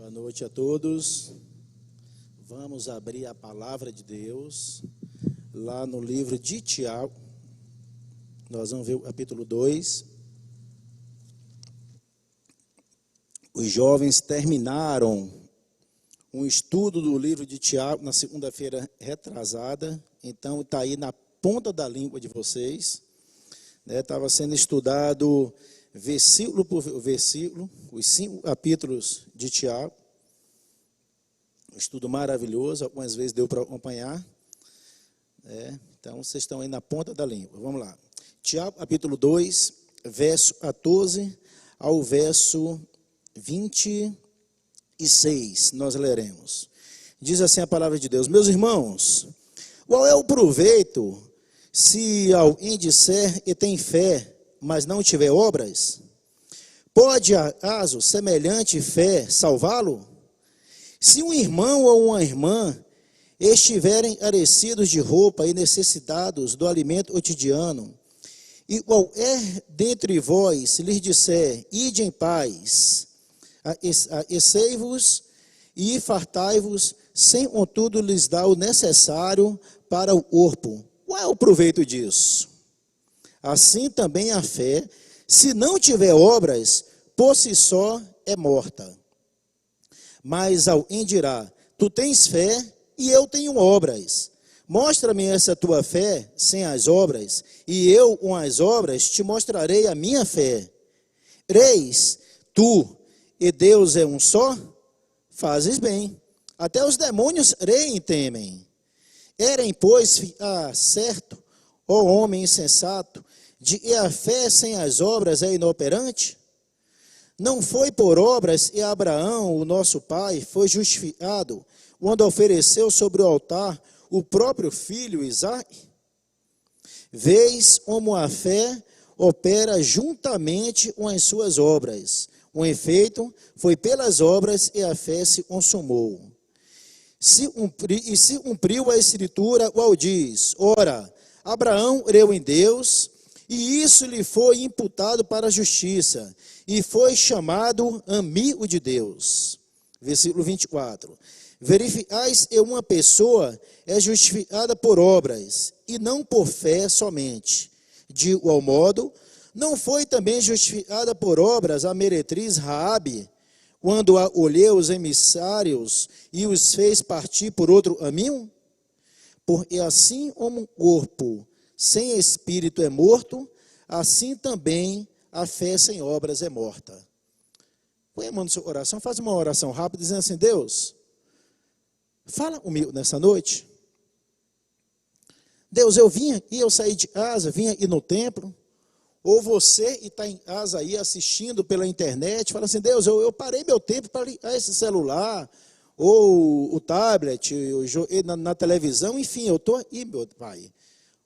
Boa noite a todos. Vamos abrir a palavra de Deus lá no livro de Tiago. Nós vamos ver o capítulo 2. Os jovens terminaram um estudo do livro de Tiago na segunda-feira retrasada, então está aí na ponta da língua de vocês. Estava sendo estudado versículo por versículo, os 5 capítulos de Tiago. Um estudo maravilhoso, algumas vezes deu para acompanhar. Então, vocês estão aí na ponta da língua. Vamos lá. Tiago, capítulo 2, verso 14 ao verso 26, nós leremos. Diz assim a palavra de Deus: meus irmãos, qual é o proveito se alguém disser e tem fé, mas não tiver obras? Pode acaso semelhante fé salvá-lo? Se um irmão ou uma irmã estiverem carecidos de roupa e necessitados do alimento cotidiano, e qualquer dentre vós lhes disser, ide em paz, aquecei-vos e fartai-vos, sem contudo lhes dar o necessário para o corpo, qual é o proveito disso? Assim também a fé, se não tiver obras, por si só é morta. Mas alguém dirá, tu tens fé e eu tenho obras. Mostra-me essa tua fé sem as obras, e eu com as obras te mostrarei a minha fé. Creis tu e Deus é um só? Fazes bem. Até os demônios creem e temem. Erem, pois, certo, ó homem insensato, de que a fé sem as obras é inoperante? Não foi por obras e Abraão, o nosso pai, foi justificado quando ofereceu sobre o altar o próprio filho Isaque? Vês como a fé opera juntamente com as suas obras. Com efeito, foi pelas obras que a fé se consumou. Se cumpriu a escritura, qual diz, ora, Abraão creu em Deus, e isso lhe foi imputado para a justiça, e foi chamado amigo de Deus. Versículo 24. Verificais que uma pessoa é justificada por obras, e não por fé somente. De igual modo, não foi também justificada por obras a meretriz Raabe, quando acolheu os emissários e os fez partir por outro caminho? Porque assim como um corpo sem espírito é morto, assim também a fé sem obras é morta. Põe a mão no seu coração, faz uma oração rápida, dizendo assim, Deus, fala comigo nessa noite. Deus, eu vim aqui, eu saí de casa, vim aqui no templo, ou você que está em casa aí assistindo pela internet, fala assim, Deus, eu parei meu tempo para ligar esse celular, ou o tablet, na televisão, enfim, eu estou aí, meu Pai,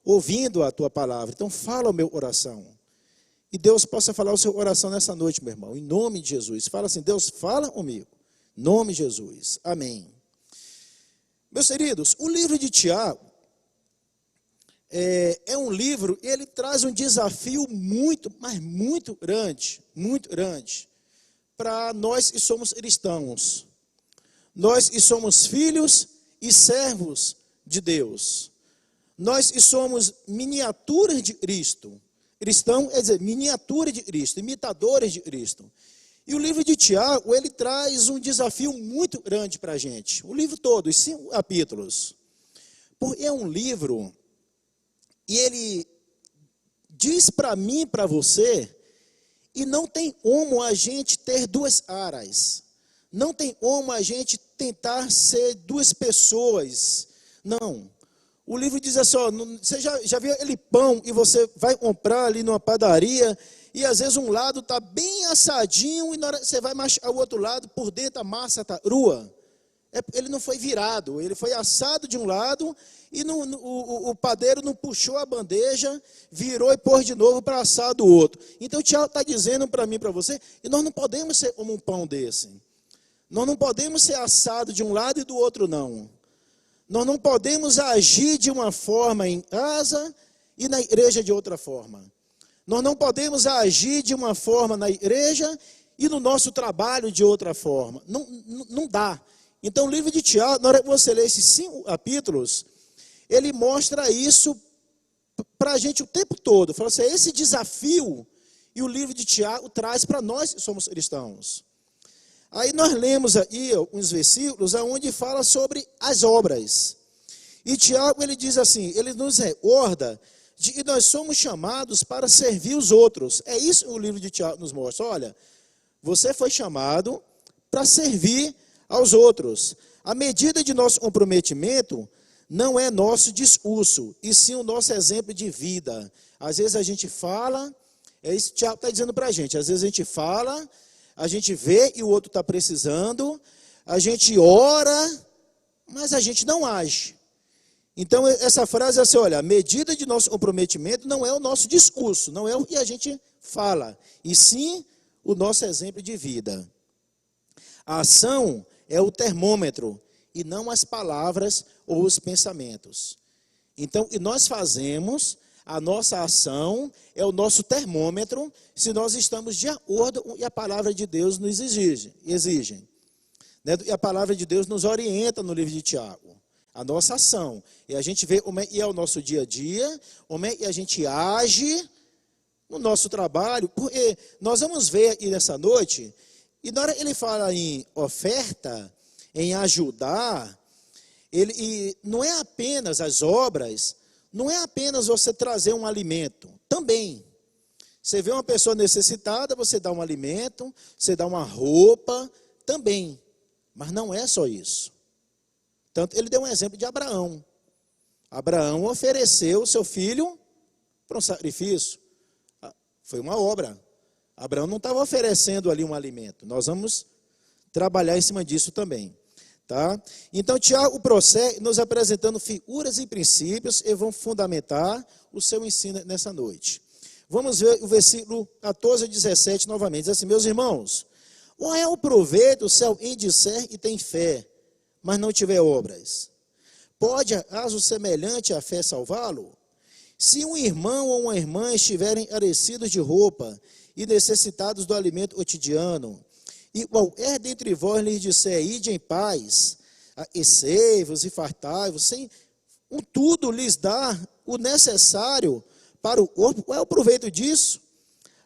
ouvindo a Tua palavra. Então fala o meu coração. E Deus possa falar o seu coração nessa noite, meu irmão, em nome de Jesus. Fala assim, Deus, fala comigo, em nome de Jesus. Amém. Meus queridos, o livro de Tiago é um livro, ele traz um desafio muito, mas muito grande para nós que somos cristãos. Nós que somos filhos e servos de Deus. Nós que somos miniaturas de Cristo. Cristão quer dizer miniatura de Cristo, imitadores de Cristo. E o livro de Tiago, ele traz um desafio muito grande para a gente. O livro todo, os 5 capítulos. Porque é um livro, e ele diz para mim e para você, e não tem como a gente ter 2 caras. Não tem como a gente tentar ser 2 pessoas. Não. O livro diz assim, ó, você já viu aquele pão e você vai comprar ali numa padaria e às vezes um lado está bem assadinho e na hora que você vai machucar o outro lado, por dentro a massa está crua. Ele não foi virado, ele foi assado de um lado e o padeiro não puxou a bandeja, virou e pôs de novo para assar do outro. Então o Tiago está dizendo para mim e para você, e nós não podemos ser como um pão desse. Nós não podemos ser assado de um lado e do outro não. Nós não podemos agir de uma forma em casa e na igreja de outra forma. Nós não podemos agir de uma forma na igreja e no nosso trabalho de outra forma. Não dá. Então, o livro de Tiago, na hora que você lê esses 5 capítulos, ele mostra isso para a gente o tempo todo. Fala assim, esse desafio, e o livro de Tiago traz para nós que somos cristãos. Aí nós lemos aí uns versículos onde fala sobre as obras. E Tiago, ele diz assim, ele nos recorda de que nós somos chamados para servir os outros. É isso que o livro de Tiago nos mostra. Olha, você foi chamado para servir aos outros. A medida de nosso comprometimento não é nosso discurso, e sim o nosso exemplo de vida. Às vezes a gente fala, é isso que o Tiago está dizendo para a gente, às vezes a gente fala, a gente vê e o outro está precisando, a gente ora, mas a gente não age. Então, essa frase é assim, olha, a medida de nosso comprometimento não é o nosso discurso, não é o que a gente fala, e sim o nosso exemplo de vida. A ação é o termômetro, e não as palavras ou os pensamentos. Então, e nós fazemos, a nossa ação é o nosso termômetro, se nós estamos de acordo com o que a palavra de Deus nos exige. Né? E a palavra de Deus nos orienta no livro de Tiago. A nossa ação. E a gente vê como é o nosso dia a dia, como é que a gente age no nosso trabalho. Porque nós vamos ver aqui nessa noite, e na hora que ele fala em oferta, em ajudar, e não é apenas as obras, não é apenas você trazer um alimento, também. Você vê uma pessoa necessitada, você dá um alimento, você dá uma roupa, também. Mas não é só isso. Tanto, ele deu um exemplo de Abraão. Abraão ofereceu o seu filho para um sacrifício. Foi uma obra. Abraão não estava oferecendo ali um alimento. Nós vamos trabalhar em cima disso também. Tá? Então, Tiago prossegue nos apresentando figuras e princípios e vão fundamentar o seu ensino nessa noite. Vamos ver o versículo 14 a 17 novamente. Diz assim, meus irmãos, qual é o proveito se alguém disser e tem fé, mas não tiver obras? Pode acaso semelhante à fé salvá-lo? Se um irmão ou uma irmã estiverem carecidos de roupa e necessitados do alimento cotidiano, e qualquer dentre vós lhes disser, ide em paz, aquecei-vos e fartai-vos, sem tudo lhes dá o necessário para o corpo, qual é o proveito disso?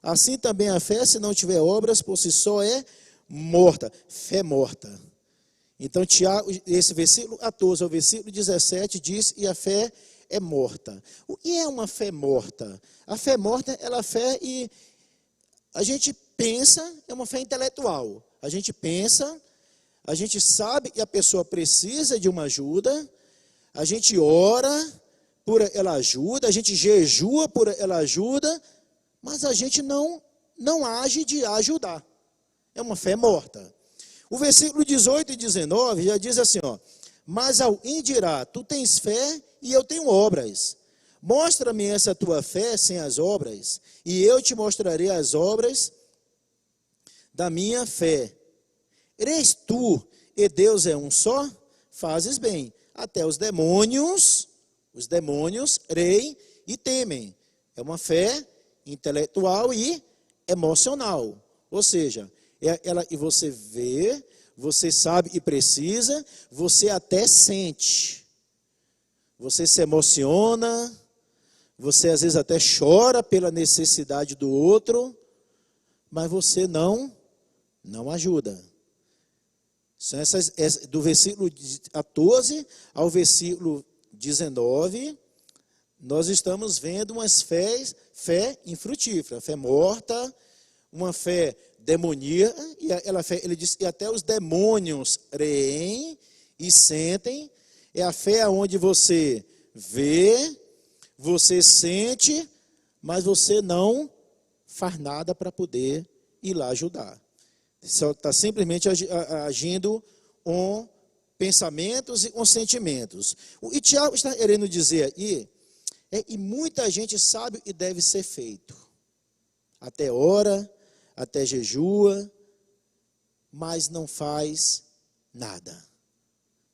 Assim também a fé, se não tiver obras, por si só é morta, fé morta. Então, Tiago, esse versículo 14 ao versículo 17 diz, e a fé é morta. O que é uma fé morta? A fé morta, ela é fé e a gente pensa, é uma fé intelectual. A gente pensa, a gente sabe que a pessoa precisa de uma ajuda, a gente ora por ela ajuda, a gente jejua por ela ajuda, mas a gente não age de ajudar. É uma fé morta. O versículo 18 e 19 já diz assim, ó, mas alguém dirá, tu tens fé e eu tenho obras. Mostra-me essa tua fé sem as obras, e eu te mostrarei as obras da minha fé. Eres tu e Deus é um só? Fazes bem. Até os demônios creem e temem. É uma fé intelectual e emocional. Ou seja, é aquela que você vê, você sabe e precisa, você até sente. Você se emociona, você às vezes até chora pela necessidade do outro, mas você não ajuda. São do versículo 14 ao versículo 19, nós estamos vendo umas fé infrutífera, fé morta, uma fé demoníaca, e ela fé, ele diz que até os demônios creem e sentem. É a fé onde você vê, você sente, mas você não faz nada para poder ir lá ajudar. Só está simplesmente agindo com pensamentos e com sentimentos. O que Tiago está querendo dizer aqui é que muita gente sabe o que deve ser feito. Até ora, até jejua, mas não faz nada.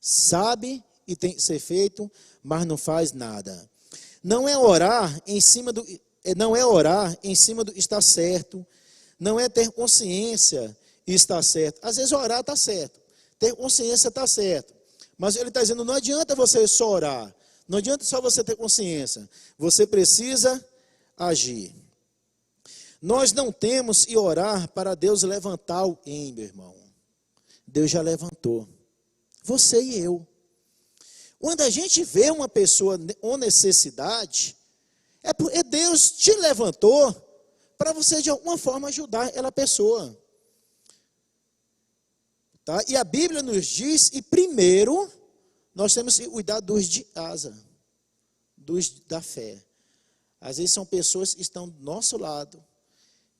Sabe e tem que ser feito, mas não faz nada. Não é orar em cima do que está certo, não é ter consciência e estar certo. Às vezes orar está certo, ter consciência está certo. Mas ele está dizendo, não adianta você só orar, não adianta só você ter consciência, você precisa agir. Nós não temos que orar para Deus levantar alguém, meu irmão. Deus já levantou, você e eu. Quando a gente vê uma pessoa com necessidade, é porque Deus te levantou para você de alguma forma ajudar aquela pessoa. Tá? E a Bíblia nos diz, e primeiro, nós temos que cuidar dos de casa, dos da fé. Às vezes são pessoas que estão do nosso lado,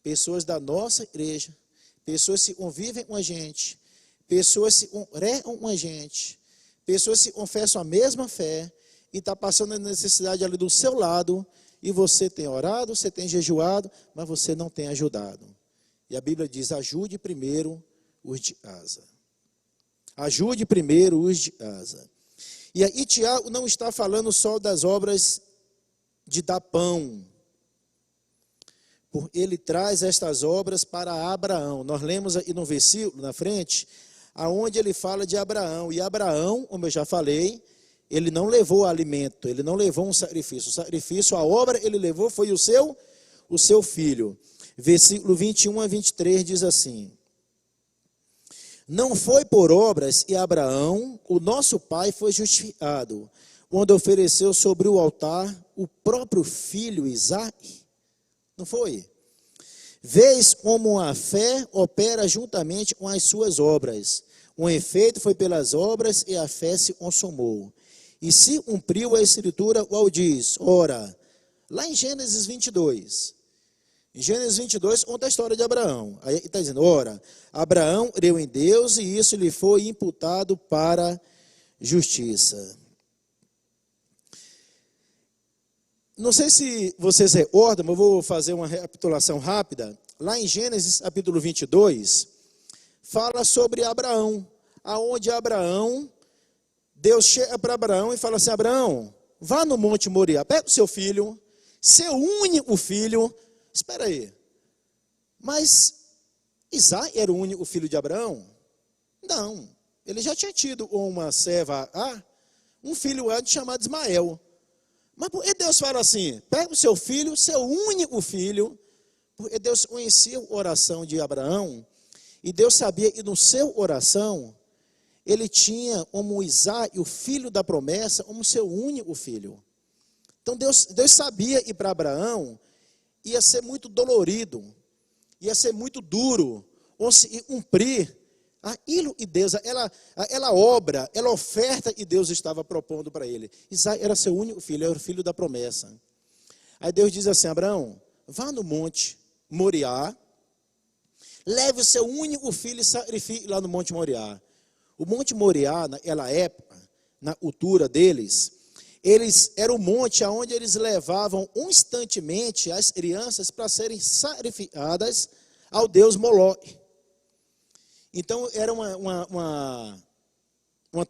pessoas da nossa igreja, pessoas que convivem com a gente, pessoas que congregam com a gente, pessoas que confessam a mesma fé, e está passando a necessidade ali do seu lado, e você tem orado, você tem jejuado, mas você não tem ajudado. E a Bíblia diz, ajude primeiro os de casa. Ajude primeiro os de casa. E aí Tiago não está falando só das obras de dar pão. Ele traz estas obras para Abraão. Nós lemos aí no versículo, na frente, aonde ele fala de Abraão. E Abraão, como eu já falei, ele não levou alimento, ele não levou um sacrifício. O sacrifício, a obra ele levou foi o seu filho. Versículo 21 a 23 diz assim: não foi por obras que Abraão, o nosso pai, foi justificado, quando ofereceu sobre o altar o próprio filho Isaque. Não foi? Vês como a fé opera juntamente com as suas obras. O efeito foi pelas obras e a fé se consumou. E se cumpriu a escritura, qual diz? Ora, lá em Gênesis 22. Em Gênesis 22 conta a história de Abraão. Aí está dizendo, ora, Abraão creu em Deus e isso lhe foi imputado para justiça. Não sei se vocês recordam, mas eu vou fazer uma recapitulação rápida. Lá em Gênesis capítulo 22, fala sobre Abraão, aonde Abraão, Deus chega para Abraão e fala assim, Abraão, vá no Monte Moriá, pega o seu filho, seu único filho. Espera aí, mas Isaque era o único filho de Abraão? Não, ele já tinha tido uma serva, um filho antes chamado Ismael. Mas por que Deus fala assim, pega o seu filho, seu único filho, porque Deus conhecia a oração de Abraão, e Deus sabia que no seu oração, ele tinha como Isaque, o filho da promessa, como seu único filho. Então Deus sabia que para Abraão ia ser muito dolorido, ia ser muito duro, ou se cumprir aquilo que Deus, aquela obra, aquela oferta que Deus estava propondo para ele. Isaque era seu único filho, era o filho da promessa. Aí Deus diz assim, Abraão, vá no Monte Moriá, leve o seu único filho e sacrifique lá no Monte Moriá. O Monte Moriá, naquela época, na cultura deles, era o monte onde eles levavam constantemente as crianças para serem sacrificadas ao deus Moloque. Então, era uma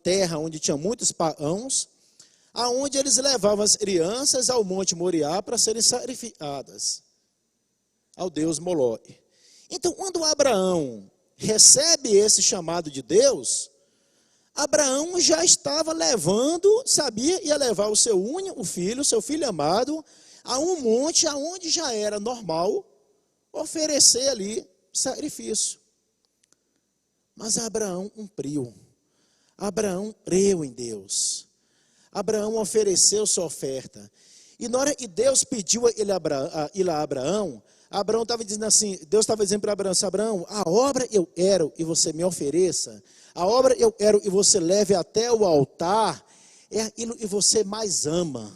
terra onde tinha muitos pagãos, aonde eles levavam as crianças ao Monte Moriá para serem sacrificadas ao deus Moloque. Então, quando Abraão recebe esse chamado de Deus, Abraão já estava levando, ia levar o seu único filho, seu filho amado, a um monte aonde já era normal oferecer ali sacrifício. Mas Abraão cumpriu. Abraão creu em Deus. Abraão ofereceu sua oferta. E na hora que Deus pediu a ele a Abraão, Abraão estava dizendo assim, Deus estava dizendo para Abraão, Abraão, a obra eu quero e você me ofereça, a obra eu quero e você leve até o altar, é aquilo que você mais ama.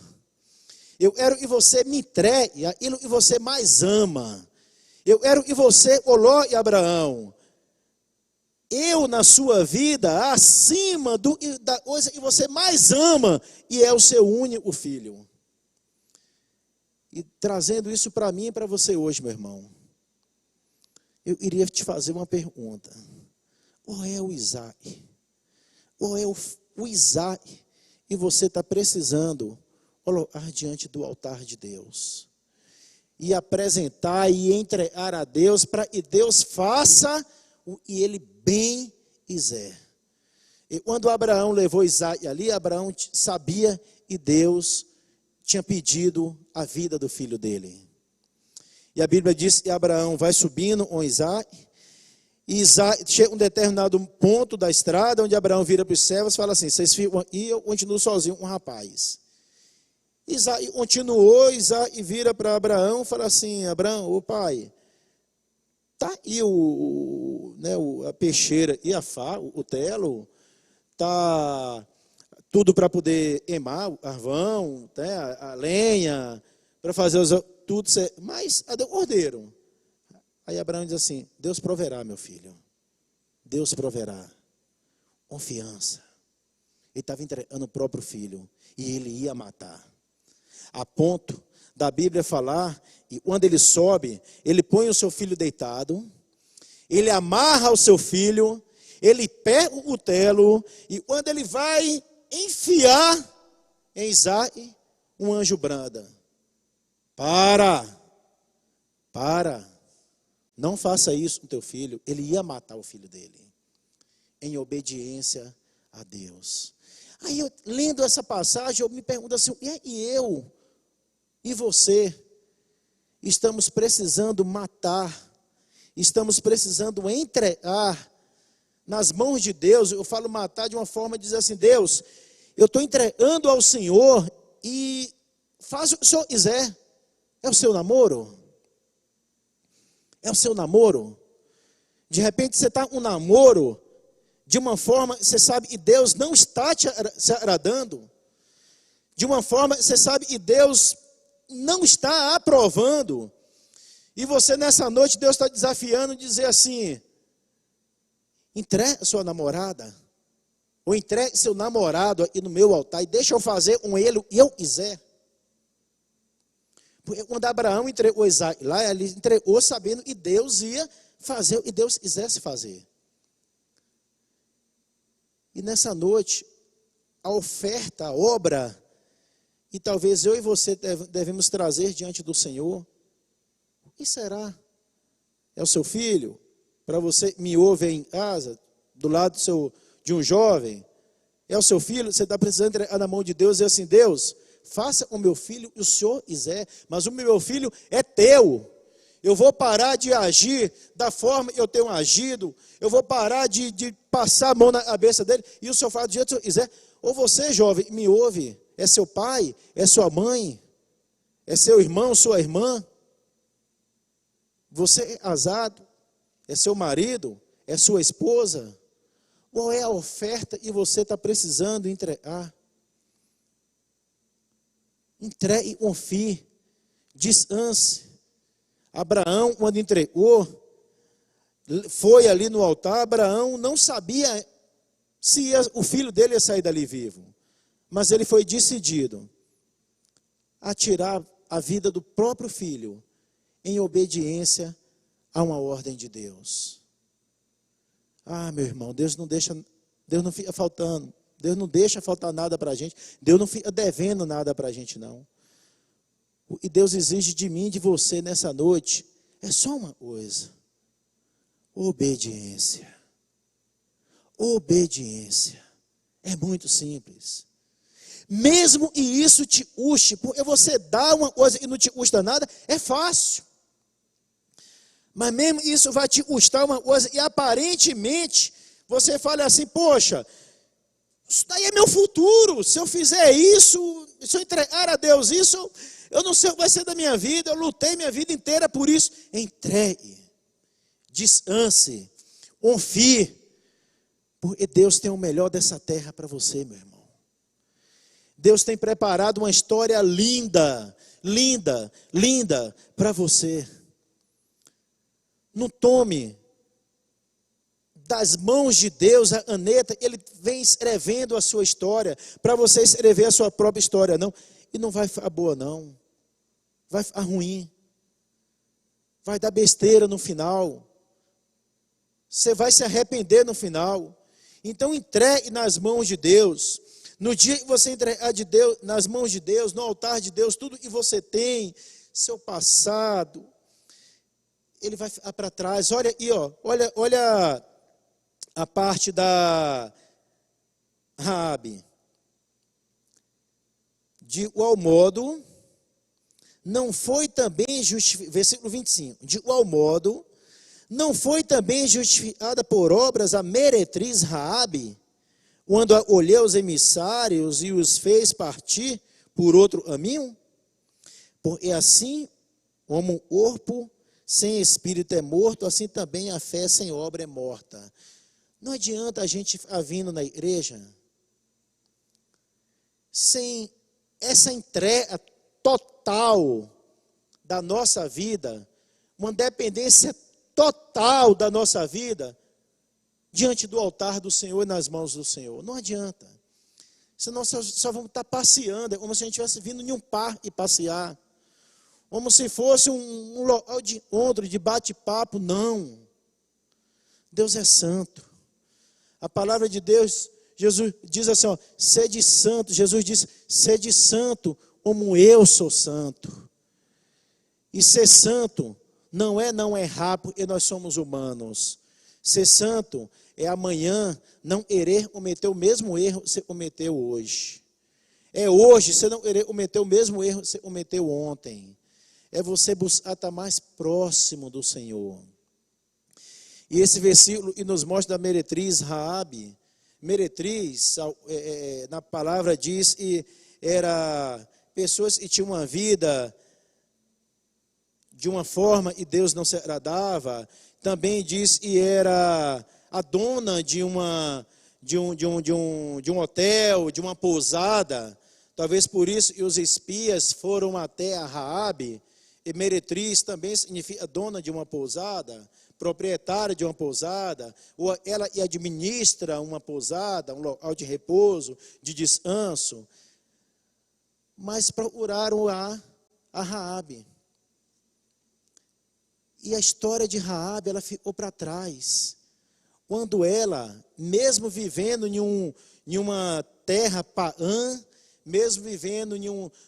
Eu quero que você me entregue aquilo que você mais ama. Eu quero que você coloque, Abraão, eu na sua vida, acima da coisa que você mais ama, e é o seu único filho. E trazendo isso para mim e para você hoje, meu irmão, eu iria te fazer uma pergunta. Qual é o Isaque? Qual é o Isaque e você está precisando colocar diante do altar de Deus? e apresentar e entregar a Deus, para que Deus faça o que ele bem quiser. E quando Abraão levou Isaque ali, Abraão sabia que Deus tinha pedido a vida do filho dele. E a Bíblia diz que Abraão vai subindo com Isaque, e Isaque chega a um determinado ponto da estrada, onde Abraão vira para os servos e fala assim: vocês ficam aqui, eu continuo sozinho com o rapaz. Isaque continuou, Isaque vira para Abraão e fala assim: Abraão, ô pai, tá aí a peixeira e a faca, o telo, tá tudo para poder queimar o carvão, né, a lenha, para fazer tudo, mas cadê o cordeiro? Aí Abraão diz assim: Deus proverá, meu filho, Deus proverá. Confiança. Ele estava entregando o próprio filho e ele ia matar. A ponto da Bíblia falar, e quando ele sobe, ele põe o seu filho deitado, ele amarra o seu filho, ele pega o cutelo, e quando ele vai enfiar em Isaque, um anjo branda: para, não faça isso com teu filho. Ele ia matar o filho dele, em obediência a Deus. Aí eu, lendo essa passagem, eu me pergunto assim: e eu e você estamos precisando matar, estamos precisando entregar nas mãos de Deus. Eu falo matar de uma forma de dizer assim: Deus, eu estou entregando ao Senhor e faz o que o Senhor quiser. É o seu namoro? É o seu namoro? De repente você está um namoro de uma forma, você sabe que Deus não está te agradando. De uma forma, você sabe que Deus não está aprovando. E você nessa noite, Deus está desafiando dizer assim: entregue sua namorada, ou entregue seu namorado aqui no meu altar, e deixa eu fazer com ele o que eu quiser. Porque quando Abraão entregou Isaque lá, ele entregou sabendo que Deus ia fazer o que Deus quisesse fazer. E nessa noite, a oferta, a obra, e talvez eu e você devemos trazer diante do Senhor: o que será? É o seu filho? Para você me ouve em casa, do lado de um jovem? É o seu filho? Você está precisando entregar na mão de Deus e dizer assim: Deus, faça o meu filho o Senhor quiser, mas o meu filho é teu. Eu vou parar de agir da forma que eu tenho agido, eu vou parar de passar a mão na cabeça dele, e o Senhor faz do jeito que eu quiser. Ou você, jovem, me ouve, é seu pai, é sua mãe, é seu irmão, sua irmã, você é casado, é seu marido, é sua esposa. Qual é a oferta que você está precisando entregar? Entregue e confie, descanse. Abraão, quando entregou, foi ali no altar. Abraão não sabia se o filho dele ia sair dali vivo, mas ele foi decidido a tirar a vida do próprio filho, em obediência a uma ordem de Deus. Ah, meu irmão, Deus não fica faltando, Deus não deixa faltar nada para a gente, Deus não fica devendo nada para a gente, não. O que Deus exige de mim e de você nessa noite é só uma coisa: obediência. Obediência. É muito simples. Mesmo que isso te custe, porque você dá uma coisa e não te custa nada, é fácil. Mas mesmo isso vai te custar uma coisa e aparentemente você fala assim: poxa, isso daí é meu futuro. Se eu fizer isso, se eu entregar a Deus isso, eu não sei o que vai ser da minha vida. Eu lutei minha vida inteira por isso. Entregue, descanse, confie, porque Deus tem o melhor dessa terra para você, meu irmão. Deus tem preparado uma história linda, linda, linda para você. Não tome das mãos de Deus a caneta, Ele vem escrevendo a sua história, para você escrever a sua própria história, não. E não vai ficar boa, não. Vai ficar ruim. Vai dar besteira no final. Você vai se arrepender no final. Então entregue nas mãos de Deus. No dia que você entregar nas mãos de Deus, no altar de Deus, tudo que você tem, seu passado, ele vai para trás. Olha aí, ó, olha a parte da Raabe. De igual modo, não foi também justificada, versículo 25, de igual modo, não foi também justificada por obras a meretriz Raabe, quando acolheu os emissários e os fez partir por outro caminho? Porque assim, como o corpo sem espírito é morto, assim também a fé sem obra é morta. Não adianta a gente ficar vindo na igreja sem essa entrega total da nossa vida, uma dependência total da nossa vida, diante do altar do Senhor e nas mãos do Senhor. Não adianta. Senão só vamos estar passeando, é como se a gente estivesse vindo em um parque passear. Como se fosse um local de encontro, de bate-papo. Não. Deus é santo. A palavra de Deus, Jesus diz assim, ó, sede santo. Jesus diz, sede santo como eu sou santo. E ser santo não é rápido, e nós somos humanos. Ser santo é amanhã não querer cometer o mesmo erro que você cometeu hoje. É hoje você não querer cometer o mesmo erro que você cometeu ontem. É você buscar estar mais próximo do Senhor. E esse versículo e nos mostra da meretriz Raabe. Meretriz, na palavra diz, e era pessoas que tinham uma vida de uma forma e Deus não se agradava. Também diz que era a dona de um hotel, de uma pousada. Talvez por isso que os espias foram até a Raabe. E meretriz também significa dona de uma pousada, proprietária de uma pousada, ou ela administra uma pousada, um local de repouso, de descanso. Mas procuraram a Raabe. E a história de Raabe, ela ficou para trás. Quando ela, mesmo vivendo em uma terra pagã, mesmo vivendo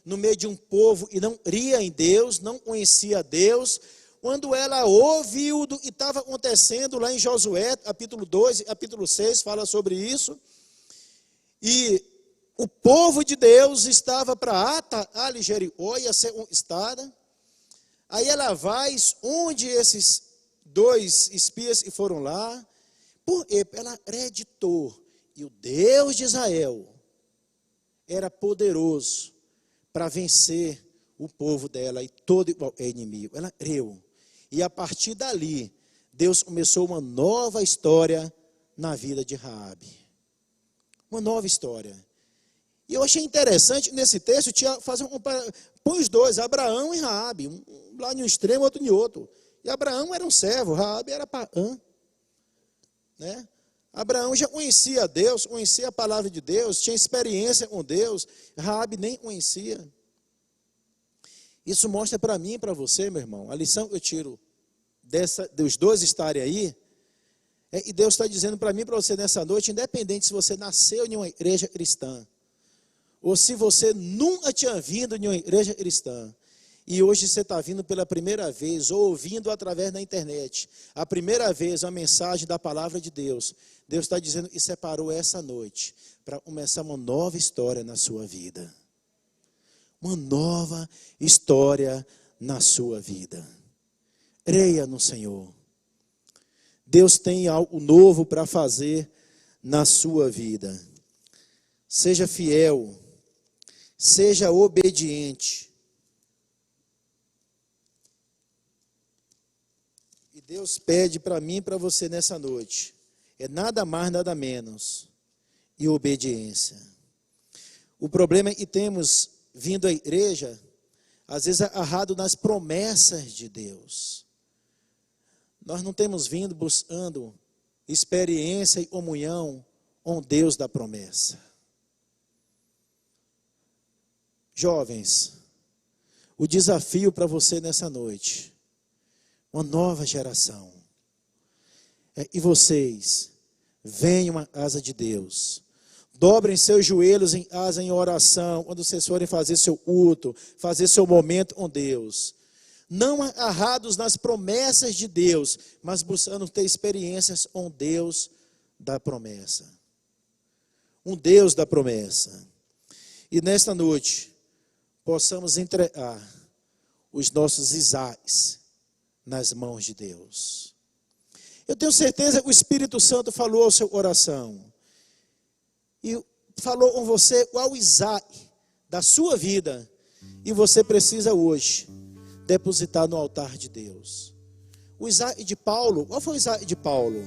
no meio de um povo e não cria em Deus, não conhecia Deus, quando ela ouviu o que estava acontecendo lá em Josué, capítulo 2, capítulo 6, fala sobre isso, e o povo de Deus estava para atacar Jericó, ia ser conquistada. Aí ela vai onde esses dois espias que foram lá, porque ela acreditou, e o Deus de Israel era poderoso para vencer o povo dela e todo inimigo. Ela creu. E a partir dali, Deus começou uma nova história na vida de Raabe. Uma nova história. E eu achei interessante, nesse texto, fazer põe os dois, Abraão e Raabe, um lá em um extremo, outro em outro. E Abraão era um servo, Raabe era pagã. Né? Abraão já conhecia Deus, conhecia a palavra de Deus, tinha experiência com Deus. Raabe nem conhecia. Isso mostra para mim e para você, meu irmão, a lição que eu tiro dos dois estarem aí, e Deus está dizendo para mim e para você nessa noite, independente se você nasceu em uma igreja cristã, ou se você nunca tinha vindo em uma igreja cristã, e hoje você está vindo pela primeira vez, ou ouvindo através da internet, a primeira vez a mensagem da palavra de Deus, Deus está dizendo que separou essa noite, para começar uma nova história na sua vida. Uma nova história na sua vida. Creia no Senhor. Deus tem algo novo para fazer na sua vida. Seja fiel. Seja obediente. E Deus pede para mim e para você nessa noite. É nada mais, nada menos. E obediência. O problema é que temos vindo à igreja, às vezes agarrado nas promessas de Deus. Nós não temos vindo buscando experiência e comunhão com Deus da promessa. Jovens, o desafio para você nessa noite, uma nova geração, e vocês venham à casa de Deus, Dobrem seus joelhos em oração, quando vocês forem fazer seu culto, fazer seu momento com Deus. Não agarrados nas promessas de Deus, mas buscando ter experiências com Deus da promessa. Um Deus da promessa. E nesta noite, possamos entregar os nossos Isaques nas mãos de Deus. Eu tenho certeza que o Espírito Santo falou ao seu coração. E falou com você qual o Isaac da sua vida. E você precisa hoje depositar no altar de Deus. O Isaac de Paulo, qual foi o Isaac de Paulo?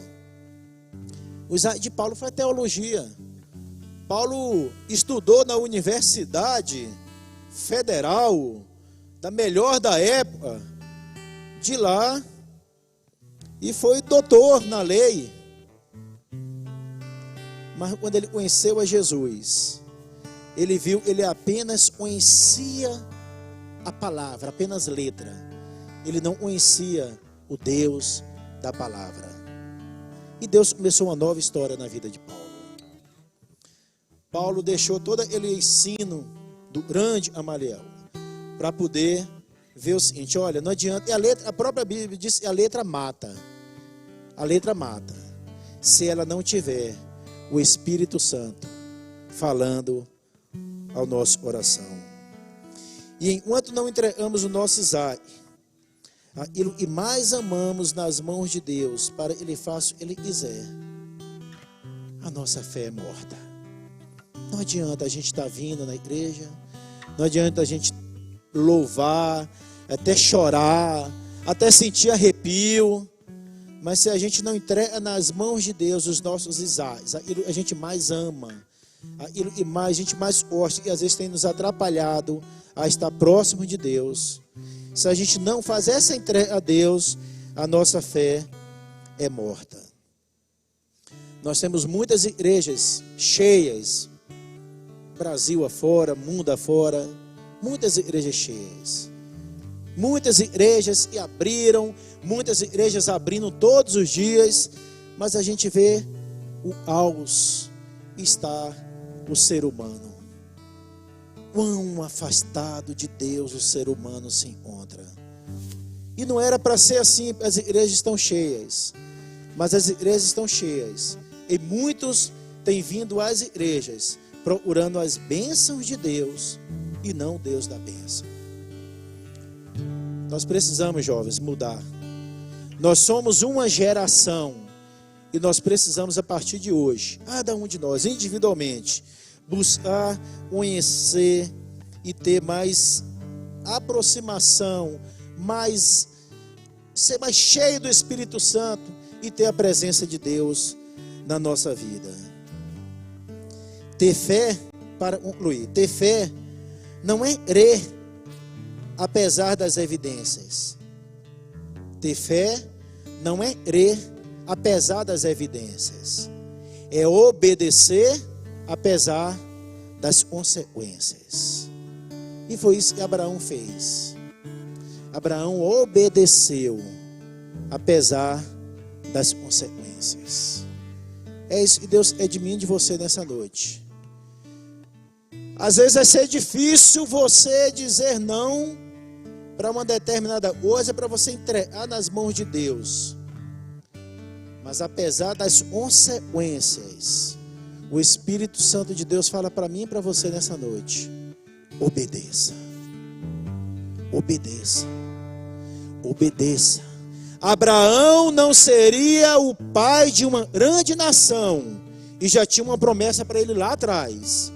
O Isaac de Paulo foi a teologia. Paulo estudou na Universidade Federal, da melhor da época, de lá, e foi doutor na lei. Mas quando ele conheceu a Jesus, ele viu, ele apenas conhecia a palavra, apenas letra. Ele não conhecia o Deus da palavra. E Deus começou uma nova história na vida de Paulo. Paulo deixou todo aquele ensino do grande Gamaliel para poder ver o seguinte: olha, não adianta, a própria Bíblia diz que a letra mata. A letra mata. Se ela não tiver o Espírito Santo falando ao nosso coração. E enquanto não entregamos o nosso Isaac, aquilo que mais amamos nas mãos de Deus, para Ele faça o que Ele quiser, a nossa fé é morta. Não adianta a gente estar vindo na igreja, não adianta a gente louvar, até chorar, até sentir arrepio, mas se a gente não entrega nas mãos de Deus os nossos Isaques, aquilo que a gente mais ama, aquilo que a gente mais gosta, e às vezes tem nos atrapalhado a estar próximo de Deus, se a gente não faz essa entrega a Deus, a nossa fé é morta. Nós temos muitas igrejas cheias, Brasil afora, mundo afora, muitas igrejas cheias. Muitas igrejas que abriram, muitas igrejas abrindo todos os dias, mas a gente vê o caos está o ser humano. Quão afastado de Deus o ser humano se encontra. E não era para ser assim, as igrejas estão cheias, mas as igrejas estão cheias, e muitos têm vindo às igrejas procurando as bênçãos de Deus e não Deus da bênção. Nós precisamos, jovens, mudar. Nós somos uma geração e nós precisamos, a partir de hoje, cada um de nós, individualmente, buscar conhecer e ter mais aproximação, ser mais cheio do Espírito Santo e ter a presença de Deus na nossa vida. Ter fé, para concluir, ter fé não é crer apesar das evidências. Ter fé não é crer apesar das evidências. É obedecer apesar das consequências. E foi isso que Abraão fez. Abraão obedeceu apesar das consequências. É isso que Deus quer de mim e de você nessa noite. Às vezes vai ser difícil você dizer não para uma determinada coisa, para você entregar nas mãos de Deus. Mas apesar das consequências, o Espírito Santo de Deus fala para mim e para você nessa noite: obedeça. Obedeça. Obedeça. Abraão não seria o pai de uma grande nação, e já tinha uma promessa para ele lá atrás,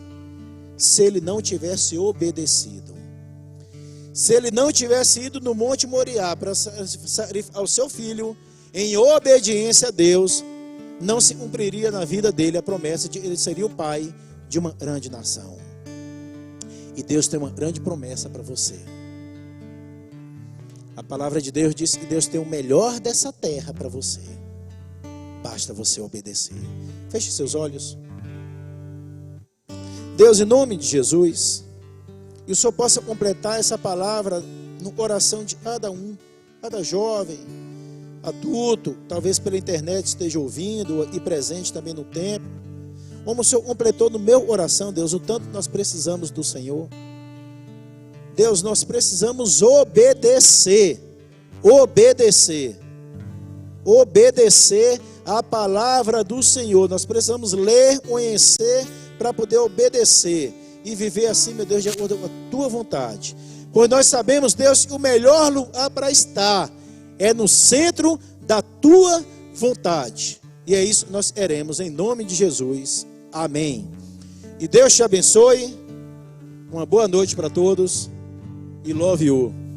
se ele não tivesse obedecido. Se ele não tivesse ido no Monte Moriá para sacrificar o seu filho em obediência a Deus, não se cumpriria na vida dele a promessa de que ele seria o pai de uma grande nação. E Deus tem uma grande promessa para você. A palavra de Deus diz que Deus tem o melhor dessa terra para você. Basta você obedecer. Feche seus olhos. Deus, em nome de Jesus, que o Senhor possa completar essa palavra no coração de cada um, cada jovem, adulto, talvez pela internet esteja ouvindo e presente também no templo, como o Senhor completou no meu oração, Deus, o tanto nós precisamos do Senhor. Deus, nós precisamos obedecer a palavra do Senhor. Nós precisamos ler, conhecer, para poder obedecer e viver assim, meu Deus, de acordo com a tua vontade. Pois nós sabemos, Deus, que o melhor lugar para estar é no centro da tua vontade. E é isso que nós queremos, em nome de Jesus. Amém. E Deus te abençoe. Uma boa noite para todos. E love you.